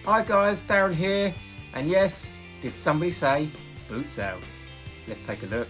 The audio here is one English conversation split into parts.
Hi guys, Darren here, and yes, did somebody say boot sale? Let's take a look.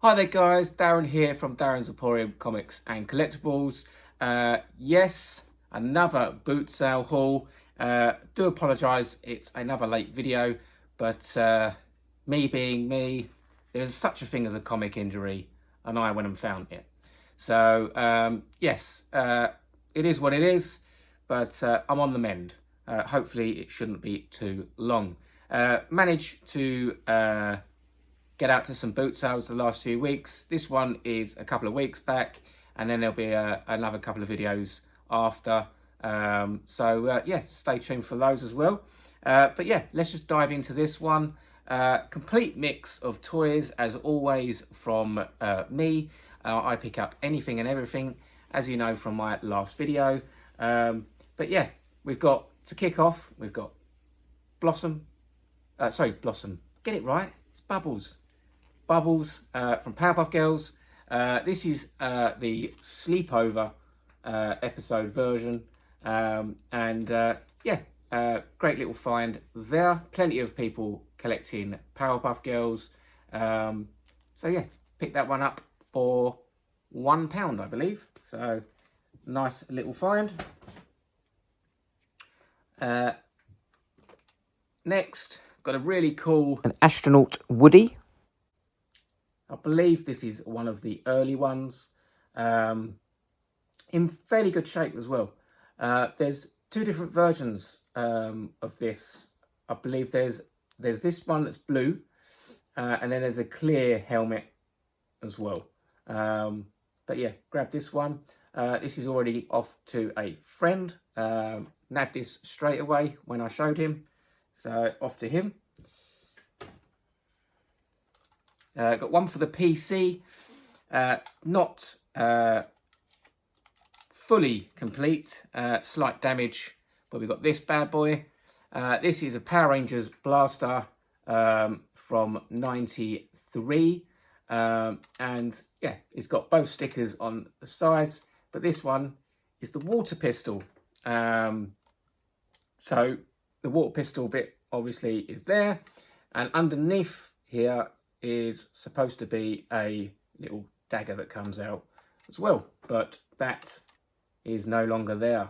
Hi there guys, Darren here from Darren's Emporium Comics and Collectibles. Yes, another boot sale haul. Do apologise, it's another late video, but me being me, there's such a thing as a comic injury and I went and found it. So yes, it is what it is, but I'm on the mend. Hopefully it shouldn't be too long. Managed to get out to some boot sales the last few weeks. This one is a couple of weeks back, and then there'll be another couple of videos after. So yeah, stay tuned for those as well. But yeah, let's just dive into this one. Complete mix of toys as always from me. I pick up anything and everything, as you know from my last video. But yeah, we've got, to kick off, we've got Blossom. Blossom. Get it right. It's Bubbles. Bubbles from Powerpuff Girls. This is the sleepover episode version. Yeah, great little find there. Plenty of people collecting Powerpuff Girls. So yeah, picked that one up for £1, I believe. So nice little find. Next, got a really cool... An astronaut Woody. I believe this is one of the early ones. In fairly good shape as well. There's two different versions of this. I believe there's this one that's blue, and then there's a clear helmet as well. But yeah, grab this one. This is already off to a friend. Nabbed this straight away when I showed him. So off to him. Got one for the PC. Not fully complete. Slight damage. But we've got this bad boy. This is a Power Rangers blaster from '93. And yeah, it's got both stickers on the sides. But this one is the water pistol. So the water pistol bit obviously is there. And underneath here is supposed to be a little dagger that comes out as well. But that is no longer there.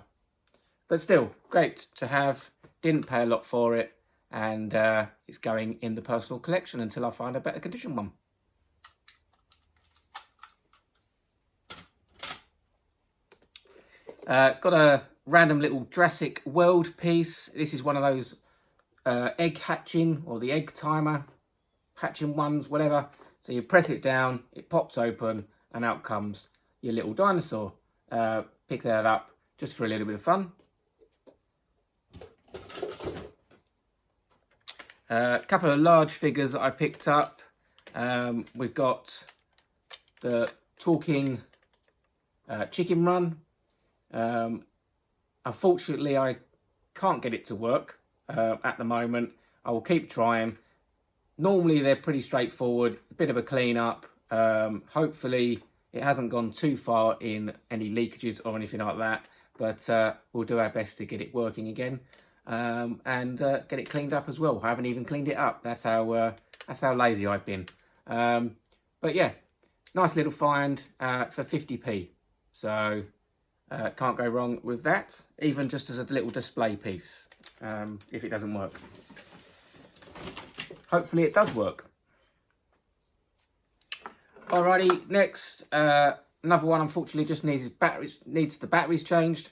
But still, great to have. Didn't pay a lot for it. And it's going in the personal collection until I find a better condition one. Got a random little Jurassic World piece. This is one of those egg hatching, or the egg timer hatching ones, whatever. So you press it down, it pops open, and out comes your little dinosaur. Pick that up just for a little bit of fun. A couple of large figures that I picked up. We've got the talking chicken run. Unfortunately, I can't get it to work at the moment. I will keep trying. Normally, they're pretty straightforward. A bit of a clean up. Hopefully, it hasn't gone too far in any leakages or anything like that. But we'll do our best to get it working again. And get it cleaned up as well. I haven't even cleaned it up. That's how lazy I've been. But yeah, nice little find for 50p. So can't go wrong with that. Even just as a little display piece, if it doesn't work. Hopefully it does work. Alrighty, next, another one unfortunately just needs the batteries changed.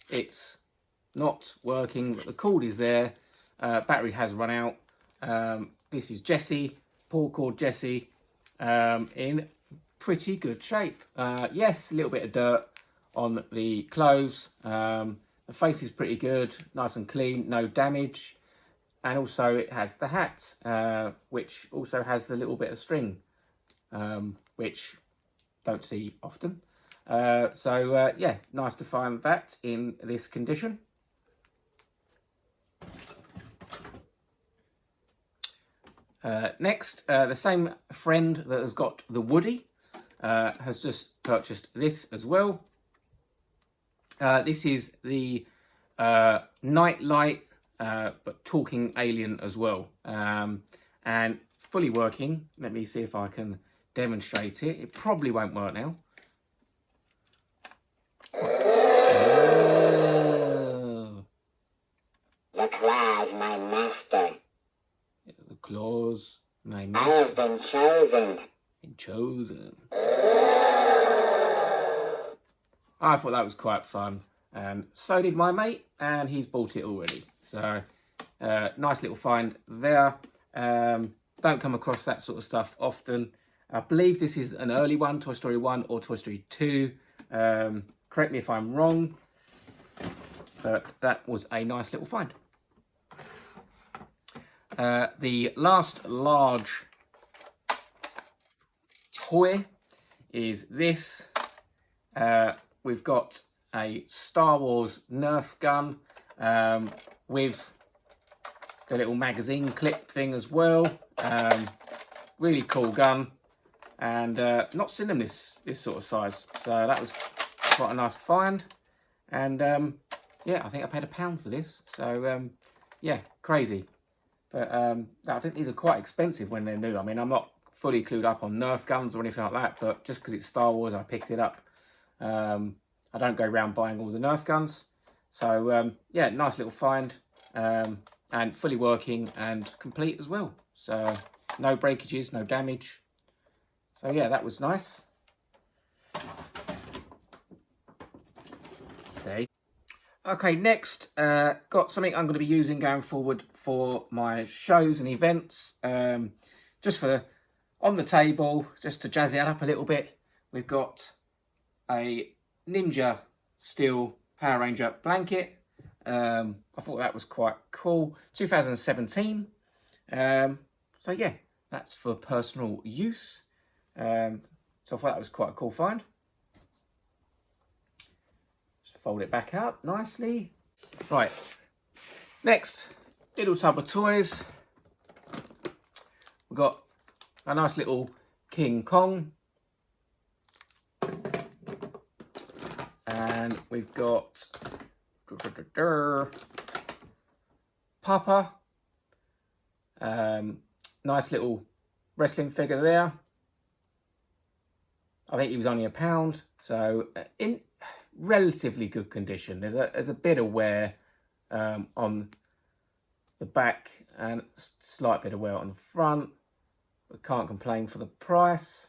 It's not working, but the cord is there. Battery has run out. This is Jessie, pull cord Jessie, in pretty good shape. Yes, a little bit of dirt on the clothes. The face is pretty good, nice and clean, no damage. And also it has the hat, which also has the little bit of string, which don't see often. Yeah, nice to find that in this condition. Next, the same friend that has got the Woody has just purchased this as well. This is the Nightlight, but talking alien as well, and fully working. Let me see if I can demonstrate it. It probably won't work now. Oh. The claws, my master. The claws, my I master. have been chosen. Been chosen. I thought that was quite fun, and so did my mate, and he's bought it already. So nice little find there. Don't come across that sort of stuff often. I believe this is an early one, Toy Story 1 or Toy Story 2. Correct me if I'm wrong, but that was a nice little find. The last large toy is this. We've got a Star Wars Nerf gun with the little magazine clip thing as well. Really cool gun, and not seen them this sort of size, so that was quite a nice find. And yeah, I think I paid £1 for this, so yeah, crazy. But I think these are quite expensive when they're new. I mean, I'm not fully clued up on Nerf guns or anything like that, but just because it's Star Wars, I picked it up. I don't go around buying all the Nerf guns. So yeah, nice little find, and fully working and complete as well. So no breakages, no damage. So yeah, that was nice. Stay. Okay, next, got something I'm going to be using going forward for my shows and events. Just for on the table, just to jazz it up a little bit, we've got a Ninja Steel Power Ranger blanket. I thought that was quite cool. 2017. So yeah, that's for personal use. So I thought that was quite a cool find. Just fold it back up nicely. Right, next, little tub of toys. We've got a nice little King Kong. And we've got Papa. Nice little wrestling figure there. I think he was only £1, so in relatively good condition. There's a bit of wear on the back and slight bit of wear on the front. But can't complain for the price.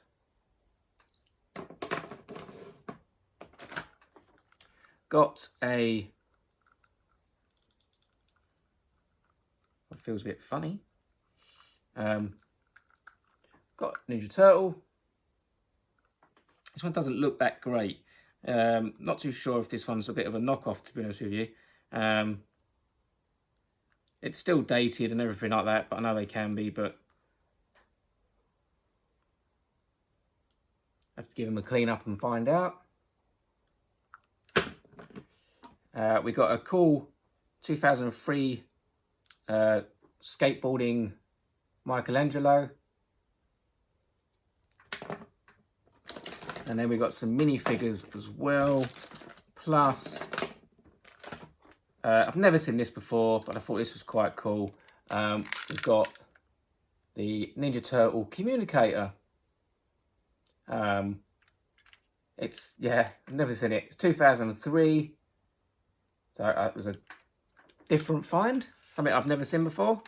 Got a, it feels a bit funny. Got Ninja Turtle. This one doesn't look that great. Not too sure if this one's a bit of a knockoff, to be honest with you. It's still dated and everything like that, but I know they can be, but I have to give them a clean up and find out. We got a cool 2003 skateboarding Michelangelo. And then we got some minifigures as well. Plus, I've never seen this before, but I thought this was quite cool. We've got the Ninja Turtle communicator. It's, yeah, I've never seen it. It's 2003. So it was a different find, something I've never seen before.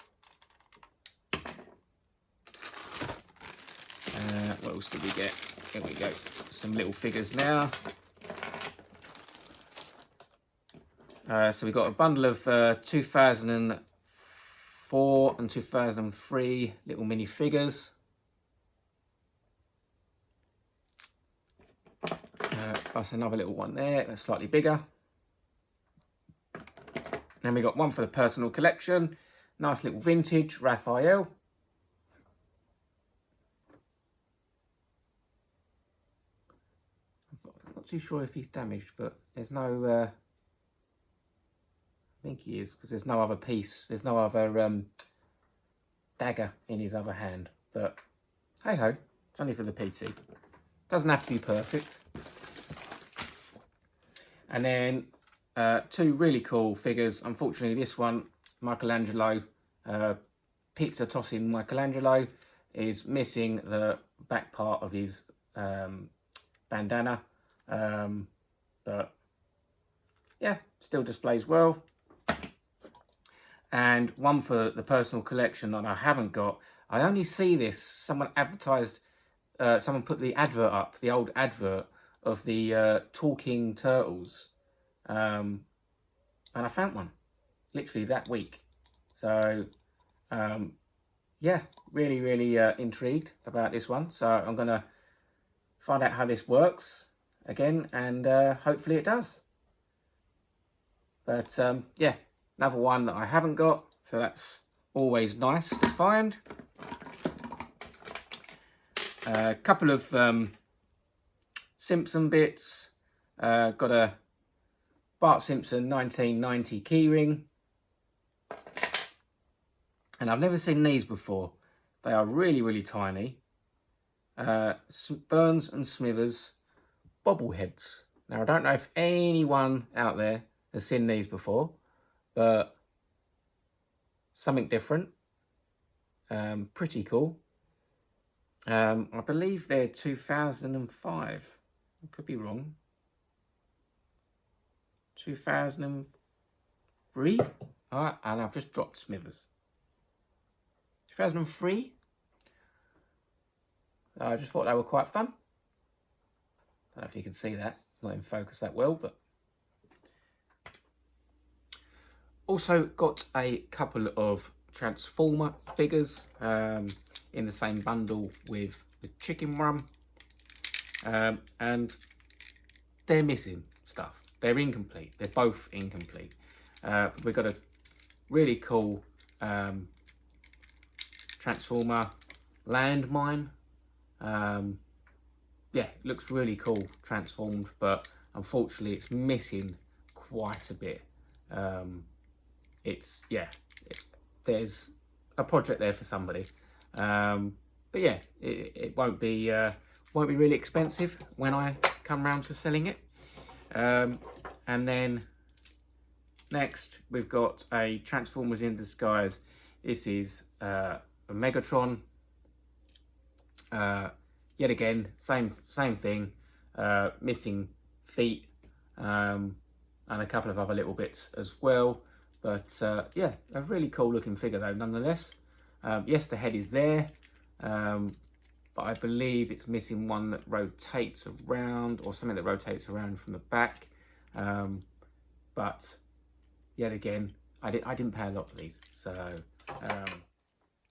What else did we get? Here we go, some little figures now. So we got a bundle of 2004 and 2003 little mini figures. Plus another little one there, that's slightly bigger. Then we got one for the personal collection. Nice little vintage Raphael. I'm not too sure if he's damaged, but there's no... I think he is, because there's no other piece. There's no other dagger in his other hand. But hey ho, it's only for the PC. Doesn't have to be perfect. And then two really cool figures. Unfortunately, this one, Michelangelo, pizza tossing Michelangelo, is missing the back part of his bandana. But yeah, still displays well. And one for the personal collection that I haven't got. I only see this, someone advertised, someone put the advert up, the old advert of the talking turtles, and I found one literally that week. So yeah, really intrigued about this one. So I'm gonna find out how this works again, and hopefully it does. But yeah, another one that I haven't got, so that's always nice to find. A couple of Simpson bits. Got a Bart Simpson 1990 keyring. And I've never seen these before. They are really tiny. Burns and Smithers bobbleheads. Now, I don't know if anyone out there has seen these before, but something different. Pretty cool. I believe they're 2005. I could be wrong. 2003? Alright, and I've just dropped Smithers. 2003? I just thought they were quite fun. Don't know if you can see that. It's not in focus that well, but... Also got a couple of Transformer figures in the same bundle with the chicken run. And they're missing stuff. They're incomplete. They're both incomplete. We've got a really cool Transformer landmine. Yeah, it looks really cool transformed, but unfortunately it's missing quite a bit. There's a project there for somebody. But yeah, it won't be really expensive when I come round to selling it. And then next we've got a Transformers in Disguise. This is a Megatron. Yet again, same thing. Missing feet and a couple of other little bits as well. But yeah, a really cool looking figure though, nonetheless. Yes, the head is there, but I believe it's missing one that rotates around, or something that rotates around from the back. But yet again, I didn't pay a lot for these. So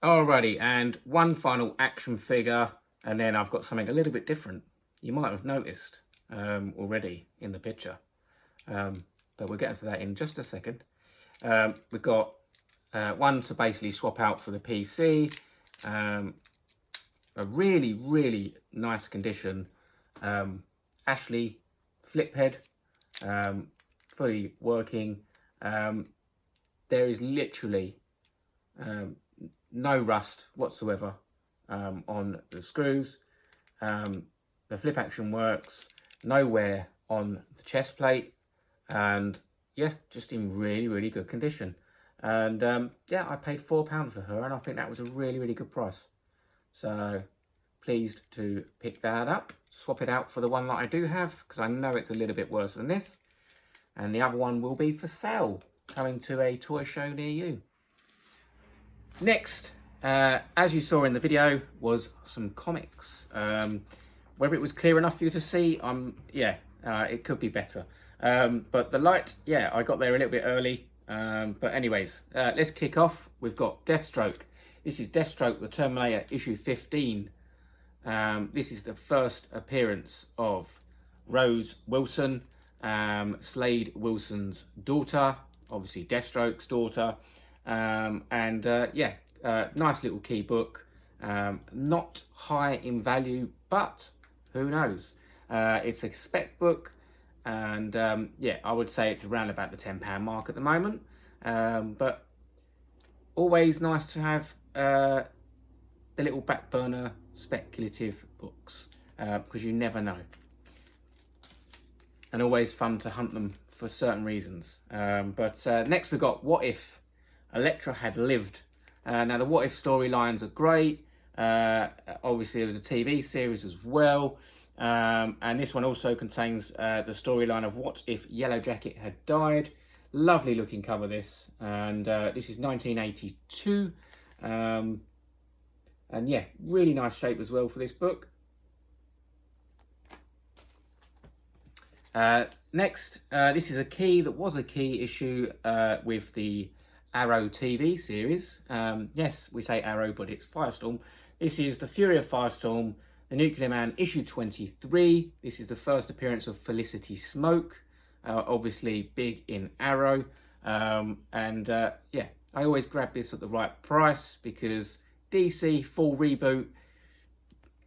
alrighty, and one final action figure, and then I've got something a little bit different. You might have noticed already in the picture, but we'll get into that in just a second. We've got one to basically swap out for the PC. A really nice condition Ashley flip head, fully working. There is literally no rust whatsoever on the screws. The flip action works, no wear on the chest plate, and yeah, just in really good condition. And yeah, I paid £4 for her, and I think that was a really good price. So pleased to pick that up, swap it out for the one that I do have, because I know it's a little bit worse than this. And the other one will be for sale, coming to a toy show near you. Next, as you saw in the video, was some comics. Whether it was clear enough for you to see, it could be better. But the light, yeah, I got there a little bit early. But anyways, let's kick off. We've got Deathstroke. This is Deathstroke, the Terminator, issue 15. This is the first appearance of Rose Wilson, Slade Wilson's daughter, obviously Deathstroke's daughter. Nice little key book. Not high in value, but who knows? It's a spec book. And yeah, I would say it's around about the £10 mark at the moment. But always nice to have the little back burner speculative books, because you never know. And always fun to hunt them for certain reasons. But next we've got What If Elektra Had Lived. Now the What If storylines are great. Obviously there was a TV series as well. And this one also contains the storyline of What If Yellow Jacket Had Died. Lovely looking cover, this. And this is 1982. And yeah, really nice shape as well for this book. Next, this is a key that was a key issue with the Arrow TV series. Yes, we say Arrow, but it's Firestorm. This is The Fury of Firestorm, The Nuclear Man, issue 23. This is the first appearance of Felicity Smoke, obviously big in Arrow. Yeah, I always grab this at the right price because DC full reboot,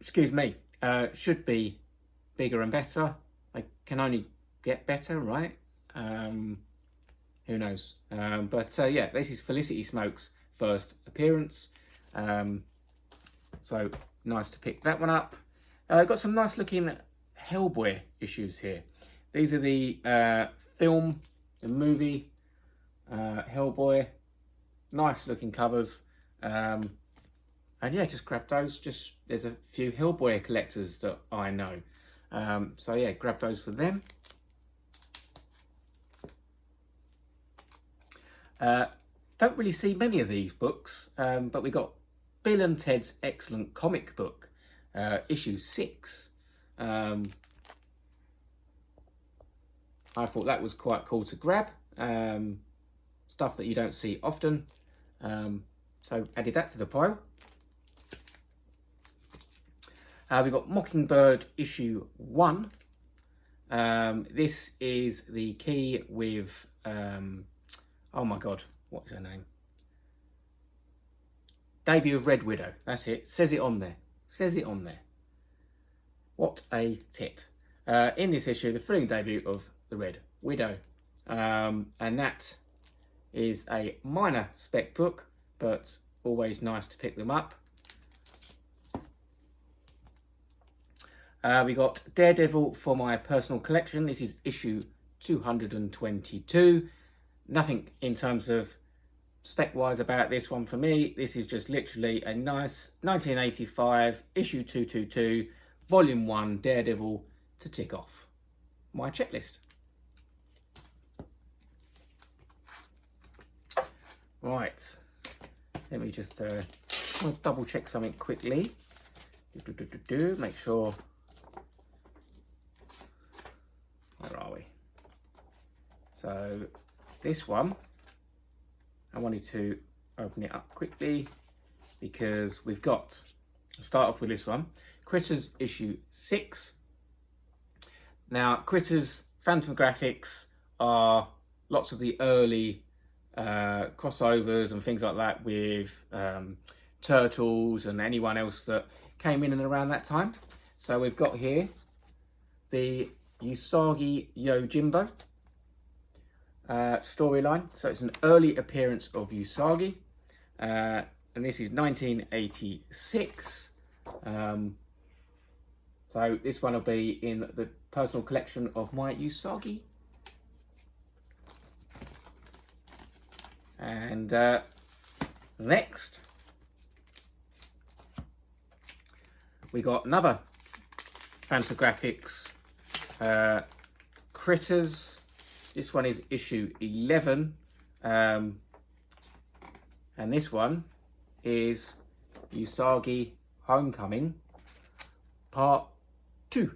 excuse me, should be bigger and better. I can only get better, right? Who knows? Yeah, this is Felicity Smoke's first appearance. So nice to pick that one up. Got some nice looking Hellboy issues here. These are the the movie Hellboy. Nice looking covers. And yeah, just grab those. There's a few Hellboy collectors that I know. So yeah, grab those for them. Don't really see many of these books, but we got Bill and Ted's Excellent Comic Book, issue 6. I thought that was quite cool to grab. Stuff that you don't see often. So added that to the pile. We got Mockingbird issue 1. This is the key with, oh my God, what's her name? Debut of Red Widow, that's it. Says it on there. Says it on there. What a tit. In this issue, the thrilling debut of the Red Widow. And that is a minor spec book, but always nice to pick them up. We got Daredevil for my personal collection. This is issue 222. Nothing in terms of spec-wise about this one for me. This is just literally a nice 1985 issue 222, volume 1 Daredevil to tick off my checklist. Right, let me just double check something quickly. Make sure. Where are we? So this one, I wanted to open it up quickly because we've got, start off with this one, Critters issue 6. Now Critters Phantom graphics are lots of the early crossovers and things like that with Turtles and anyone else that came in and around that time. So we've got here the Usagi Yojimbo storyline. So it's an early appearance of Usagi, and this is 1986. So this one will be in the personal collection of my Usagi. And next we got another Fantagraphics Critters. This one is issue 11, and this one is Usagi Homecoming Part 2.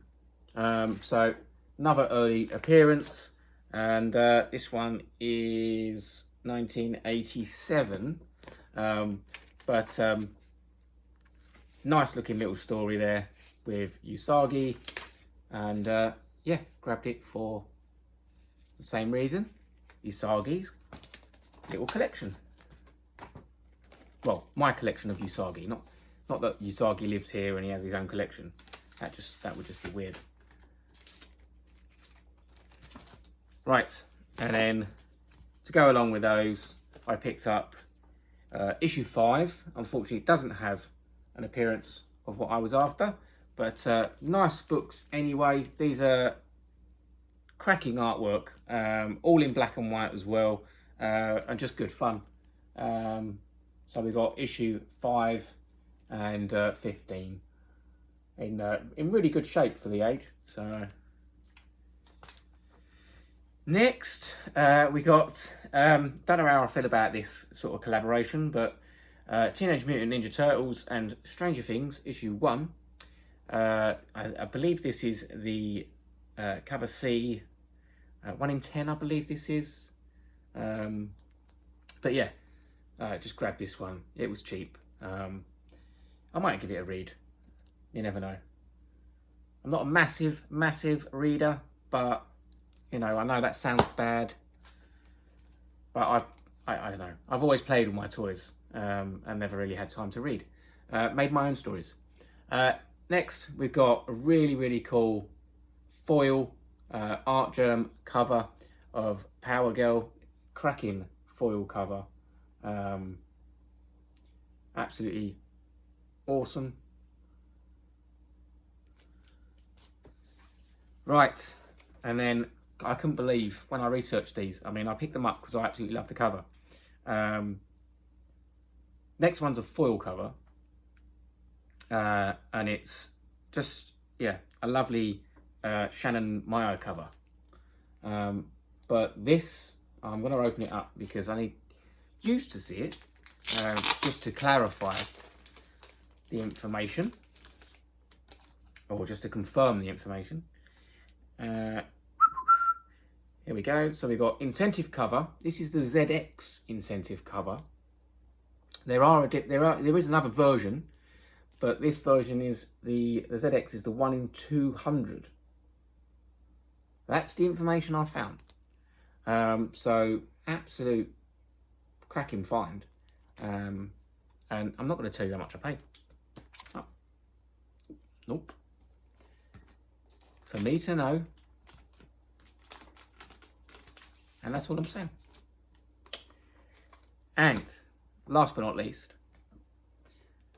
So another early appearance, and this one is 1987, nice looking little story there with Usagi, and yeah, grabbed it for the same reason, Usagi's little collection. Well, my collection of Usagi, not that Usagi lives here and he has his own collection. That would just be weird. Right, and then to go along with those, I picked up issue 5. Unfortunately, it doesn't have an appearance of what I was after, but nice books anyway. These are cracking artwork, all in black and white as well, and just good fun. So we got issue 5 and 15 in really good shape for the age. So next we got, don't know how I feel about this sort of collaboration, but Teenage Mutant Ninja Turtles and Stranger Things issue 1. I believe this is the cover C, 1 in 10 I believe this is. But yeah, just grabbed this one. It was cheap. I might give it a read. You never know. I'm not a massive reader, but you know, I know that sounds bad, but I don't know. I've always played with my toys and never really had time to read. Made my own stories. Next, we've got a really cool foil art germ cover of Power Girl. Cracking foil cover. Absolutely awesome. Right, and then I couldn't believe when I researched these. I mean, I picked them up because I absolutely love the cover. Next one's a foil cover, and it's just, yeah, a lovely Shannon Meyer cover. But this, I'm going to open it up because I need you to see it, just to clarify the information, or just to confirm the information. Here we go. So we've got incentive cover. This is the ZX incentive cover. There is another version, but this version is the ZX is the 1 in 200. That's the information I found. So absolute cracking find. And I'm not going to tell you how much I paid. Oh. Nope. For me to know. And that's all I'm saying. And last but not least,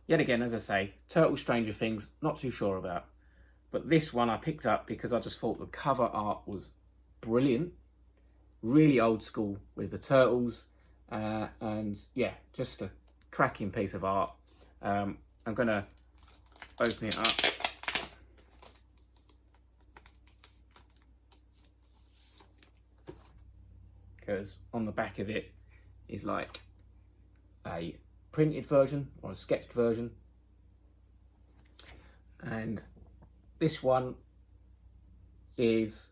yet again, as I say, Turtle Stranger Things, not too sure about. But this one I picked up because I just thought the cover art was brilliant. Really old school with the turtles. And yeah, just a cracking piece of art. I'm going to open it up. Because on the back of it is like a printed version or a sketched version. And this one is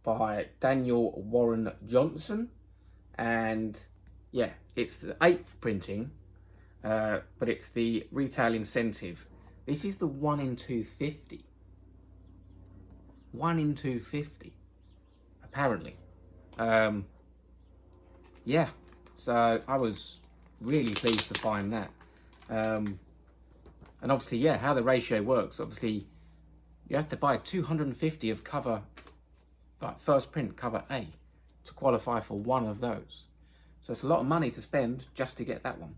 by Daniel Warren Johnson. And yeah, it's the 8th printing, but it's the retail incentive. This is the 1 in 250. 1 in 250, apparently. Yeah, so I was really pleased to find that. And obviously, yeah, how the ratio works, obviously, you have to buy 250 of cover, like first print cover A, to qualify for one of those. So it's a lot of money to spend just to get that one.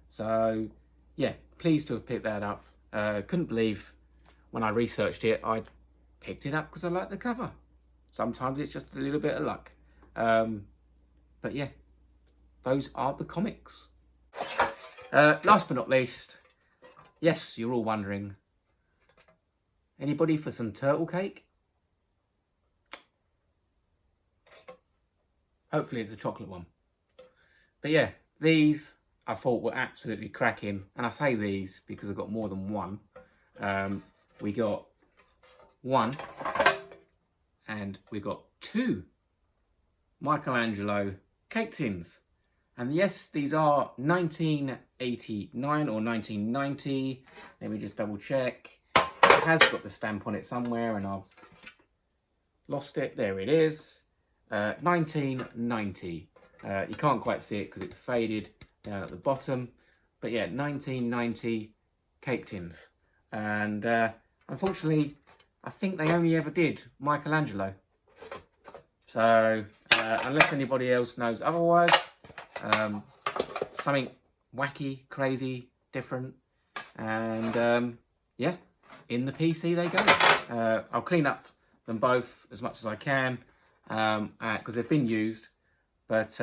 So, yeah, pleased to have picked that up. Couldn't believe when I researched it, I picked it up because I like the cover. Sometimes it's just a little bit of luck. But yeah, those are the comics. Last but not least, yes, you're all wondering, anybody for some turtle cake? Hopefully it's a chocolate one. But yeah, these I thought were absolutely cracking. And I say these because I've got more than one. We got one and we got 2 Michelangelo cake tins. And yes, these are 1989 or 1990. Let me just double check. It has got the stamp on it somewhere and I've lost it. There it is. 1990. You can't quite see it because it's faded down at the bottom. But yeah, 1990 cake tins. And unfortunately, I think they only ever did Michelangelo. So unless anybody else knows otherwise, something wacky, crazy, different. And yeah, in the PC they go. I'll clean up them both as much as I can because they've been used. But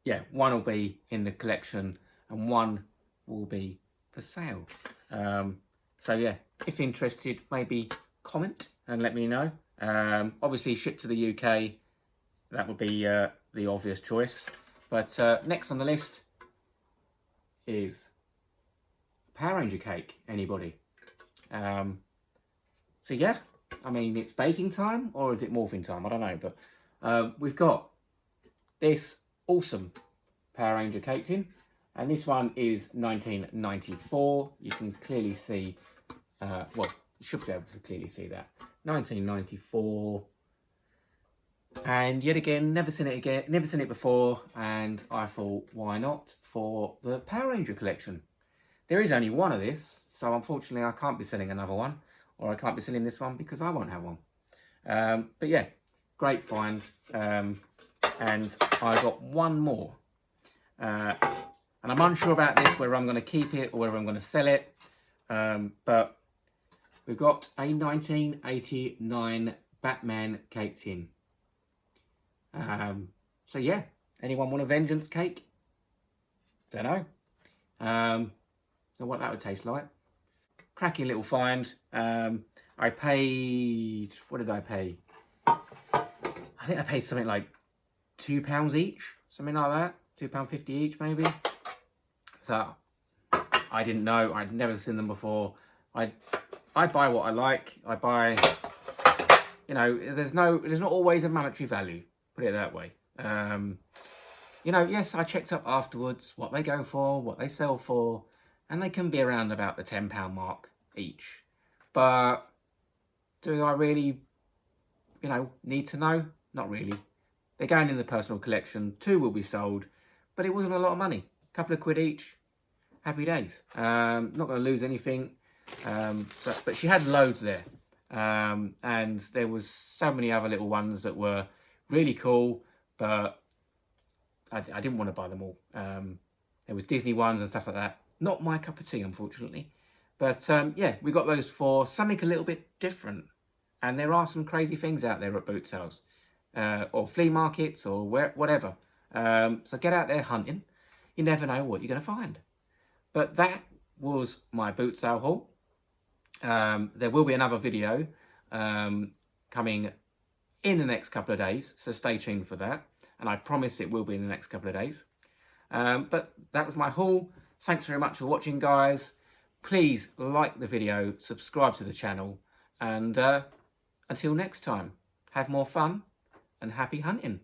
yeah, one will be in the collection and one will be for sale. So yeah, if interested, maybe comment and let me know. Obviously shipped to the UK, that would be the obvious choice. But next on the list is Power Ranger cake, anybody? So yeah, I mean, it's baking time or is it morphing time? I don't know, but we've got this awesome Power Ranger cake tin, and this one is 1994. You can clearly see, well, you should be able to clearly see that. 1994. And yet again, never seen it before, and I thought, why not for the Power Ranger collection? There is only one of this, so unfortunately I can't be selling another one, or I can't be selling this one because I won't have one. But yeah, great find, and I got one more. And I'm unsure about this, whether I'm going to keep it or whether I'm going to sell it. But we've got a 1989 Batman cake tin. So yeah, anyone want a Vengeance cake? Don't know. Don't know what that would taste like. Cracking little find. I paid, what did I pay? I think I paid something like £2 each, something like that. £2.50 each maybe. So I didn't know, I'd never seen them before. I buy what I like. I buy, you know, there's not always a monetary value, put it that way. You know, yes, I checked up afterwards what they go for, what they sell for, and they can be around about the £10 mark each. But do I really, you know, need to know? Not really. They're going in the personal collection. 2 will be sold, but it wasn't a lot of money. A couple of quid each. Happy days. Not going to lose anything. But she had loads there. And there was so many other little ones that were really cool, but I didn't want to buy them all. There was Disney ones and stuff like that. Not my cup of tea, unfortunately. But yeah, we got those for something a little bit different. And there are some crazy things out there at boot sales, or flea markets, or whatever. So get out there hunting. You never know what you're going to find. But that was my boot sale haul. There will be another video coming in the next couple of days, so stay tuned for that. And I promise it will be in the next couple of days. But that was my haul. Thanks very much for watching, guys. Please like the video, subscribe to the channel, and until next time, have more fun and happy hunting.